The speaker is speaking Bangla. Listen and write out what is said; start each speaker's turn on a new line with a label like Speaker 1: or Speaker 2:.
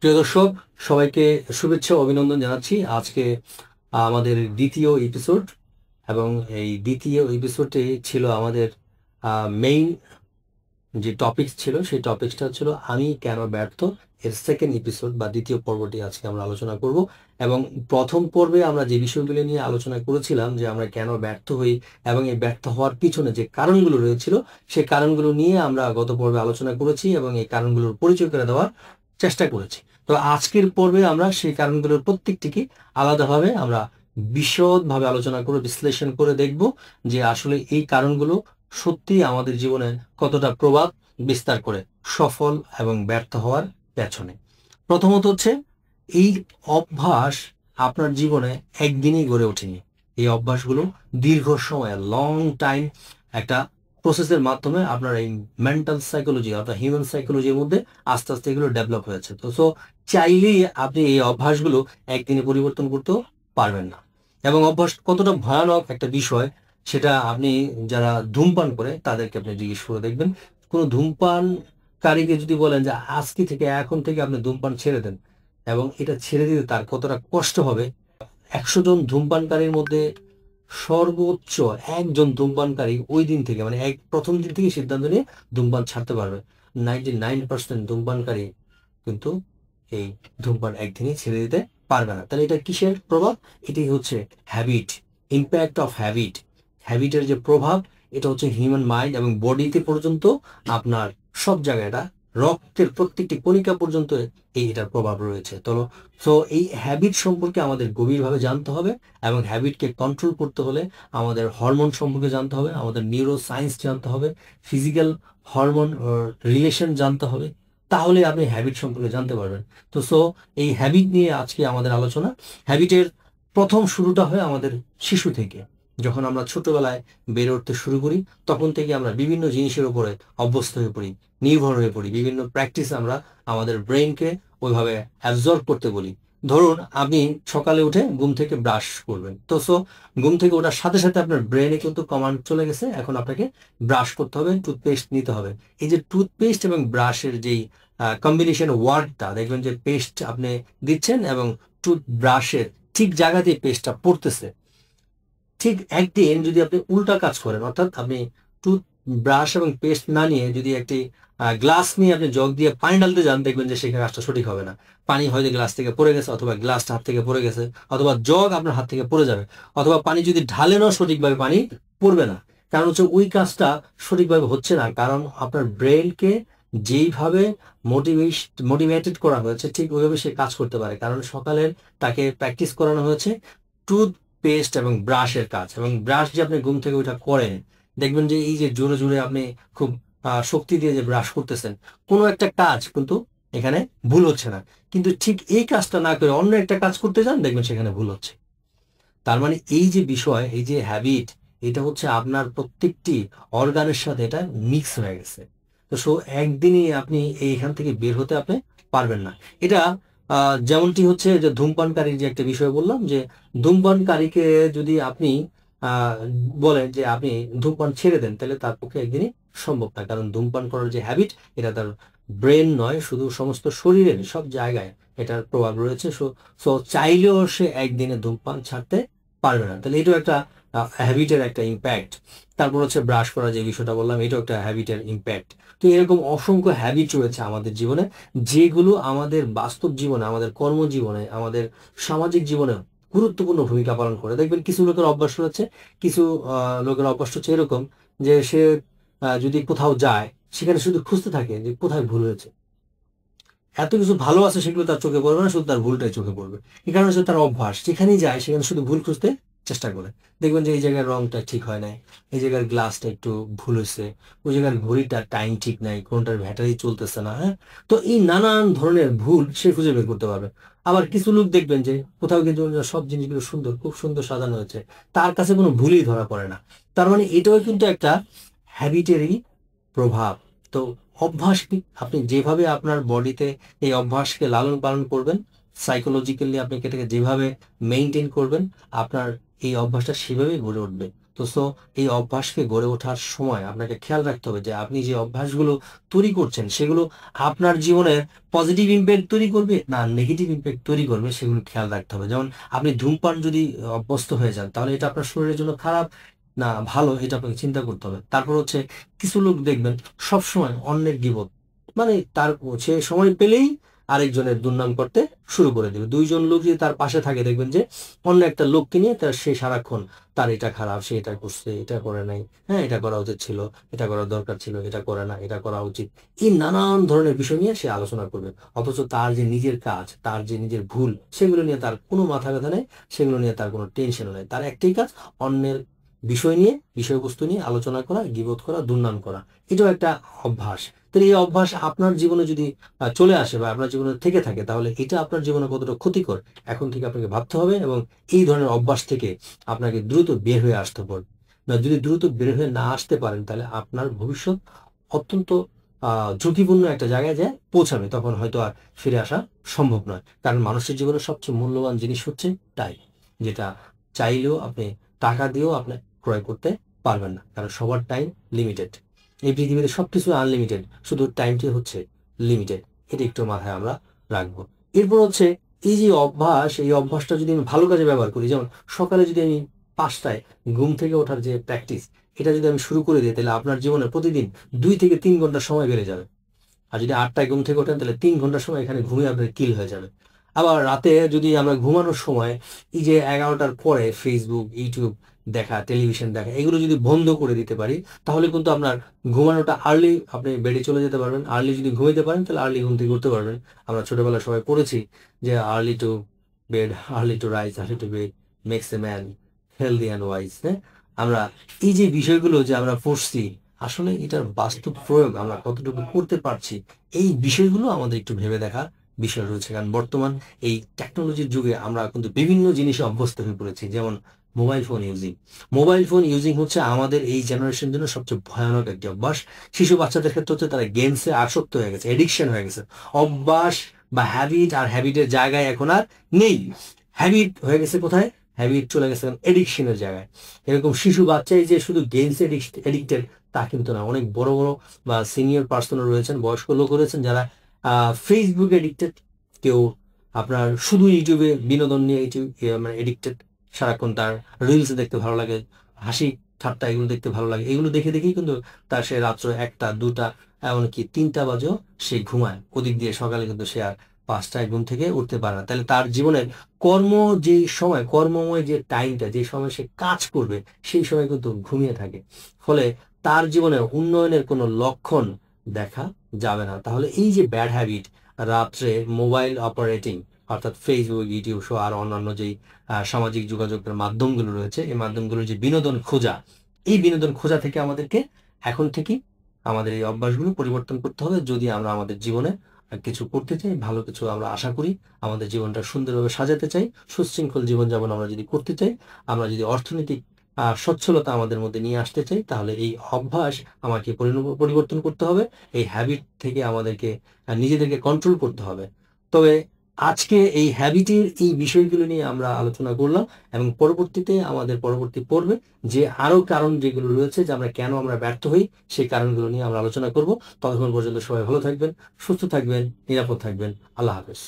Speaker 1: প্রিয় দর্শক, সবাইকে শুভেচ্ছা ও অভিনন্দন জানাচ্ছি। আজকে আমাদের দ্বিতীয় এপিসোড, এবং এই দ্বিতীয় এপিসোডে ছিল আমাদের মেইন যে টপিক ছিল, সেই টপিকটা ছিল আমি কেন ব্যর্থ। এর সেকেন্ড এপিসোড বা দ্বিতীয় পর্বটি আজকে আমরা আলোচনা করব। এবং প্রথম পর্বে আমরা যে বিষয়গুলো নিয়ে আলোচনা করেছিলাম যে আমরা কেন ব্যর্থ হই এবং এই ব্যর্থ হওয়ার পিছনে যে কারণগুলো রয়েছিল, সেই কারণগুলো নিয়ে আমরা গত পর্বে আলোচনা করেছি এবং এই কারণগুলোর পরিচয় করে দেওয়ার চেষ্টা করেছি। তো আজকের পর্বে আমরা সেই কারণগুলোর প্রত্যেকটিকে আলাদাভাবে আমরা বিশদভাবে আলোচনা করে বিশ্লেষণ করে দেখব যে আসলে এই কারণগুলো সত্যি আমাদের জীবনে কতটা প্রভাব বিস্তার করে সফল এবং ব্যর্থ হওয়ার পেছনে। প্রথমত হচ্ছে, এই অভ্যাস আপনার জীবনে একদিনেই গড়ে ওঠেনি। এই অভ্যাসগুলো দীর্ঘ সময়, লং টাইম একটা প্রসেসের মাধ্যমে আপনার এই মেন্টাল সাইকোলজি অর্থাৎ হিউম্যান সাইকোলজির মধ্যে আস্তে আস্তে এগুলো ডেভেলপ হয়েছে। তো চাইলেই আপনি এই অভ্যাসগুলো একদিনে পরিবর্তন করতেও পারবেন না। এবং অভ্যাস কতটা ভয়ানক একটা বিষয় সেটা আপনি যারা ধূমপান করে তাদেরকে আপনি জিজ্ঞেস করে দেখবেন। কোনো ধূমপানকারীকে যদি বলেন যে আজকে থেকে, এখন থেকে আপনি ধূমপান ছেড়ে দেন, এবং এটা ছেড়ে দিতে তার কতটা কষ্ট হবে। 100 জন ধূমপানকারীর মধ্যে সর্বোচ্চ একজন ধূমপানকারী ওই দিন থেকে, মানে প্রথম দিন থেকে সিদ্ধান্ত নিয়ে ধূমপান ছাড়তে পারবে। 99% ধূমপানকারী কিন্তু এই ধূমপান একদিনই ছেড়ে দিতে পারবে না। তাহলে এটা কিসের প্রভাব? এটাই হচ্ছে হ্যাবিট, ইম্প্যাক্ট অফ হ্যাবিট। হ্যাবিটের যে প্রভাব, এটা হচ্ছে হিউম্যান মাইন্ড এবং বডিতে পর্যন্ত, আপনার সব জায়গায়, এটা রক্তের প্রত্যেকটি কণিকা পর্যন্ত এটার প্রভাব রয়েছে। তো এই হ্যাবিট সম্পর্কে আমাদের গভীরভাবে জানতে হবে, এবং হ্যাবিটকে কন্ট্রোল করতে হলে আমাদের হরমোন সম্পর্কে জানতে হবে, আমাদের নিউরো সায়েন্স জানতে হবে, ফিজিক্যাল হরমোন রিলেশন জানতে হবে। তাহলে আপনি হ্যাবিট সম্পর্কে জানতে পারবেন। তো এই হ্যাবিট নিয়ে আজকে আমাদের আলোচনা। হ্যাবিটের প্রথম শুরুটা হয় আমাদের শিশু থেকে। যখন আমরা ছোটবেলায় বেড়ে উঠতে শুরু করি, তখন থেকে আমরা বিভিন্ন জিনিসের উপরে অভ্যস্ত হয়ে পড়ি, নির্ভর হয়ে পড়ি। বিভিন্ন প্র্যাকটিস আমরা আমাদের ব্রেনকে ওইভাবে অ্যাবজর্ব করতে বলি। ধরুন, আপনি সকালে উঠে ঘুম থেকে ব্রাশ করবেন। ঘুম থেকে ওঠার সাথে সাথে আপনার ব্রেনে কিন্তু কমান্ড চলে গেছে, এখন আপনাকে ব্রাশ করতে হবে, টুথপেস্ট নিতে হবে। এই যে টুথপেস্ট এবং ব্রাশের যেই কম্বিনেশন ওয়ার্ডটা, দেখবেন যে পেস্ট আপনি দিচ্ছেন এবং টুথ ব্রাশের ঠিক জায়গাতেই পেস্টটা পড়তেছে। ঠিক একদিন যদি আপনি উল্টা কাজ করেন, অর্থাৎ আপনি টুথ ব্রাশ এবং পেস্ট না নিয়ে যদি একটি গ্লাস নিয়ে আপনি জগ দিয়ে পানি ঢালতে যান, দেখবেন যে সেখানে কাজটা সঠিক হবে না। পানি হয়তো গ্লাস থেকে পড়ে গেছে, অথবা গ্লাসটা হাত থেকে পড়ে গেছে, অথবা জগ আপনার হাত থেকে পড়ে যাবে, অথবা পানি যদি ঢালেনও সঠিকভাবে পানি পড়বে না। কারণ হচ্ছে ওই কাজটা সঠিকভাবে হচ্ছে না, কারণ আপনার ব্রেনকে যেইভাবে মোটিভেটেড করা হয়েছে ঠিক ওইভাবে সে কাজ করতে পারে। কারণ সকালের তাকে প্র্যাকটিস করানো হয়েছে টুথ পেস্ট এবং ব্রাশের কাজ, এবং ব্রাশ যে আপনি ঘুম থেকে ওইটা করেন, দেখবেন যে এই যে জোরে জোরে আপনি খুব শক্তি দিয়ে যে ব্রাশ করতেছেন, কোনো একটা কাজ কিন্তু এখানে ভুল হচ্ছে না। কিন্তু ঠিক এই কাজটা না করে অন্য একটা কাজ করতে যান, দেখবেন সেখানে ভুল হচ্ছে। তার মানে এই যে বিষয়, এই যে হ্যাবিট, এটা হচ্ছে আপনার প্রত্যেকটি অর্গানের সাথে এটা মিক্স হয়ে গেছে। একদিনই আপনি এইখান থেকে বের হতে আপনি পারবেন না। এটা যেমনটি হচ্ছে যে ধূমপানকারীর যে একটা বিষয় বললাম, যে ধূমপানকারীকে যদি আপনি আহ, বলেন যে আপনি ধূমপান ছেড়ে দেন, তাহলে তার পক্ষে একদিনই সম্ভব না। কারণ ধূমপান করার যে হ্যাবিট, এটা তার ব্রেন নয়, শুধু সমস্ত শরীরের সব জায়গায় এটার প্রভাব রয়েছে। সো চাইলেও সে একদিনে ধূমপান ছাড়তে পারবে না। তাহলে এটাও একটা হ্যাবিটের একটা ইম্প্যাক্ট। তারপর হচ্ছে ব্রাশ করা যে বিষয়টা বললাম, এটাও একটা হ্যাবিটের ইম্প্যাক্ট। তো এরকম অসংখ্য হ্যাবিট রয়েছে আমাদের জীবনে, যেগুলো আমাদের বাস্তব জীবনে, আমাদের কর্মজীবনে, আমাদের সামাজিক জীবনে গুরুত্বপূর্ণ ভূমিকা পালন করে। দেখবেন কিছু লোকের অভ্যাস রয়েছে, কিছু লোকের অভ্যাস হচ্ছে এরকম যে সে যদি কোথাও যায়, সেখানে শুধু খুঁজতে থাকে যে কোথায় ভুল হয়েছে। এত কিছু ভালো আছে সেগুলো তার চোখে পড়বে না, শুধু তার ভুলটাই চোখে পড়বে। এই কারণে হচ্ছে তার অভ্যাস, যেখানেই যায় সেখানে শুধু ভুল খুঁজতে চেষ্টা করে। দেখবেন যে এই জায়গার রংটা ঠিক হয় নাই, এই জায়গার গ্লাসটা একটু ভুল হয়েছে, ওই জায়গার ঘড়িটার টাইম ঠিক নাই, কোনটার ব্যাটারি চলতেছে না। হ্যাঁ, তো এই নানান ধরনের ভুল সে খুঁজে বের করতে পারবে। আবার কিছু লোক দেখবেন যে কোথাও কিন্তু সব জিনিসগুলো সুন্দর, খুব সুন্দর সাজানো হয়েছে, তার কাছে কোনো ভুলই ধরা পড়ে না। তার মানে এটাও কিন্তু একটা হ্যাবিটেরই প্রভাব। তো অভ্যাস কি? আপনি যেভাবে আপনার বডিতে এই অভ্যাসকে লালন পালন করবেন, সাইকোলজিক্যালি আপনি এটাকে যেভাবে মেনটেন করবেন, আপনার এই অভ্যাসটা সেভাবেই গড়ে উঠবে। তো এই অভ্যাসকে গড়ে ওঠার সময় আপনাকে খেয়াল রাখতে হবে যে আপনি যে অভ্যাসগুলো তৈরি করছেন সেগুলো আপনার জীবনের পজিটিভ ইম্প্যাক্ট তৈরি করবে না নেগেটিভ ইম্প্যাক্ট তৈরি করবে, সেগুলো খেয়াল রাখতে হবে। যেমন আপনি ধূমপান যদি অভ্যস্ত হয়ে যান, তাহলে এটা আপনার শরীরের জন্য খারাপ না ভালো, এটা আপনাকে চিন্তা করতে হবে। তারপর হচ্ছে কিছু লোক দেখবেন সবসময় অন্যের গীবত, মানে তার সে সময় পেলেই আরেকজনের দুর্নাম করতে শুরু করে দেবে। দুইজন লোক যদি তার পাশে থাকে, দেখবেন যে অন্য একটা লোককে নিয়ে সে সারাক্ষণ তার এটা খারাপ, সে এটা করছে, এটা করে নাই, হ্যাঁ এটা করা উচিত ছিল, এটা করা দরকার ছিল, এটা করে না, এটা করা উচিত, এই নানান ধরনের বিষয় নিয়ে সে আলোচনা করবে। অথচ তার যে নিজের কাজ, তার যে নিজের ভুল, সেগুলো নিয়ে তার কোনো মাথা ব্যথা নেই, সেগুলো নিয়ে তার কোনো টেনশনও নেই। তার একটাই কাজ, অন্যের বিষয় নিয়ে, বিষয়বস্তু নিয়ে আলোচনা করা, গীবত করা, দুর্নাম করা। এটাও একটা অভ্যাস। তো এই অভ্যাস আপনার জীবনে যদি চলে আসে বা আপনার জীবনে থেকে থাকে, তাহলে এটা আপনার জীবনে কতটা ক্ষতিকর এখন থেকে আপনাকে ভাবতে হবে, এবং এই ধরনের অভ্যাস থেকে আপনাকে দ্রুত বের হয়ে আসতে হবে। না, যদি দ্রুত বের হয়ে না আসতে পারেন, তাহলে আপনার ভবিষ্যৎ অত্যন্ত ঝুঁকিপূর্ণ একটা জায়গায় যায় পৌঁছাবে, তখন হয়তো আর ফিরে আসা সম্ভব নয়। কারণ মানুষের জীবনে সবচেয়ে মূল্যবান জিনিস হচ্ছে টাইম, যেটা চাইলেও আপনি টাকা দিয়েও আপনি ক্রয় করতে পারবেন না, কারণ সবার টাইম লিমিটেড। এই পৃথিবীতে সবকিছু আনলিমিটেড, শুধু টাইমটি হচ্ছে লিমিটেড। এটা একটু মাথায় আমরা রাখবো। এরপর হচ্ছে এই যে অভ্যাস, এই অভ্যাসটা যদি আমি ভালো কাজে ব্যবহার করি, যেমন সকালে যদি আমি 5টায় ঘুম থেকে ওঠার যে প্র্যাকটিস, এটা যদি আমি শুরু করে দিই, তাহলে আপনার জীবনে প্রতিদিন 2 থেকে 3 ঘন্টা সময় বেড়ে যাবে। আর যদি 8টায় ঘুম থেকে ওঠেন, তাহলে 3 ঘন্টা সময় এখানে ঘুমিয়ে আপনার কিল হয়ে যাবে। আবার রাতে যদি আমরা ঘুমানোর সময় এই যে 11টার পরে ফেসবুক, ইউটিউব দেখা, টেলিভিশন দেখা, এগুলো যদি বন্ধ করে দিতে পারি, তাহলে কিন্তু আপনার ঘুমানোটা আর্লি, আপনি বেডে চলে যেতে পারবেন। আর্লি যদি ঘুমাইতে পারেন, তাহলে আর্লি ঘুম থেকে উঠতে পারবেন। আমরা ছোটবেলায় সবাই পড়েছি যে early to bed, early to rise, early to bed makes a man healthy and wise. হ্যাঁ, আমরা এই যে বিষয়গুলো যে আমরা পড়ছি, আসলে এটার বাস্তব প্রয়োগ আমরা কতটুকু করতে পারছি, এই বিষয়গুলো আমাদের একটু ভেবে দেখার বিষয় রয়েছে। কারণ বর্তমান এই টেকনোলজির যুগে আমরা কিন্তু বিভিন্ন জিনিসে অভ্যস্ত হয়ে পড়েছি। যেমন mobile phone using. Mobile phone using হচ্ছে আমাদের এই জেনারেশনের জন্য সবচেয়ে ভয়ানক একটি অভ্যাস। শিশু বাচ্চাদের ক্ষেত্রে হচ্ছে তারা গেমসে আসক্ত হয়ে গেছে, এডিকশন হয়ে গেছে। অভ্যাস বা হ্যাবিট আর হ্যাবিটের জায়গায় এখন আর নেই। হ্যাবিট হয়ে গেছে কোথায়? হ্যাবিট চলে গেছে এডিকশনের জায়গায়। এরকম শিশু বাচ্চাই যে শুধু গেমস এডিক্টেড তা কিন্তু না। অনেক বড় বড় বা সিনিয়র পার্সনও রয়েছেন, বয়স্ক লোক রয়েছেন, যারা ফেসবুক এডিক্টেড। কেউ আপনার শুধু ইউটিউবে বিনোদন নিয়ে মানে এডিক্টেড। সারাক্ষণ তার রিলস দেখতে ভালো লাগে, হাসি ঠাট্টা এগুলো দেখতে ভালো লাগে। এগুলো দেখে দেখেই কিন্তু তার সে রাত্র 1টা 2টা এমনকি 3টা বাজেও সে ঘুমায়। ওদিক দিয়ে সকালে কিন্তু সে আর 5টায় ঘুম থেকে উঠতে পারে না। তাহলে তার জীবনের কর্ম যে সময়, কর্মময় যে টাইমটা, যে সময় সে কাজ করবে, সেই সময় কিন্তু ঘুমিয়ে থাকে। ফলে তার জীবনে উন্নয়নের কোনো লক্ষণ দেখা যাবে না। তাহলে এই যে ব্যাড হ্যাবিট, রাত্রে মোবাইল অপারেটিং, অর্থাৎ ফেসবুক, ইউটিউব সহ আর অন্যান্য যেই সামাজিক যোগাযোগের মাধ্যমগুলো রয়েছে, এই মাধ্যমগুলোর যে বিনোদন খোঁজা, এই বিনোদন খোঁজা থেকে আমাদেরকে এখন থেকেই আমাদের এই অভ্যাসগুলো পরিবর্তন করতে হবে, যদি আমরা আমাদের জীবনে কিছু করতে চাই, ভালো কিছু আমরা আশা করি, আমাদের জীবনটা সুন্দরভাবে সাজাতে চাই, সুশৃঙ্খল জীবনযাপন আমরা যদি করতে চাই, আমরা যদি অর্থনৈতিক সচ্ছলতা আমাদের মধ্যে নিয়ে আসতে চাই, তাহলে এই অভ্যাস আমাকে পরিবর্তন করতে হবে। এই হ্যাবিট থেকে আমাদেরকে নিজেদেরকে কন্ট্রোল করতে হবে। তবে আজকে এই হ্যাবিটের এই বিষয়গুলো নিয়ে আমরা আলোচনা করলাম, এবং পরবর্তীতে আমাদের পরবর্তী পর্বে যে আরো কারণ যেগুলো রয়েছে, যে আমরা কেন আমরা ব্যর্থ হই, সেই কারণগুলো নিয়ে আমরা আলোচনা করব। ততক্ষণ পর্যন্ত সবাই ভালো থাকবেন, সুস্থ থাকবেন, নিরাপদ থাকবেন। আল্লাহ হাফেজ।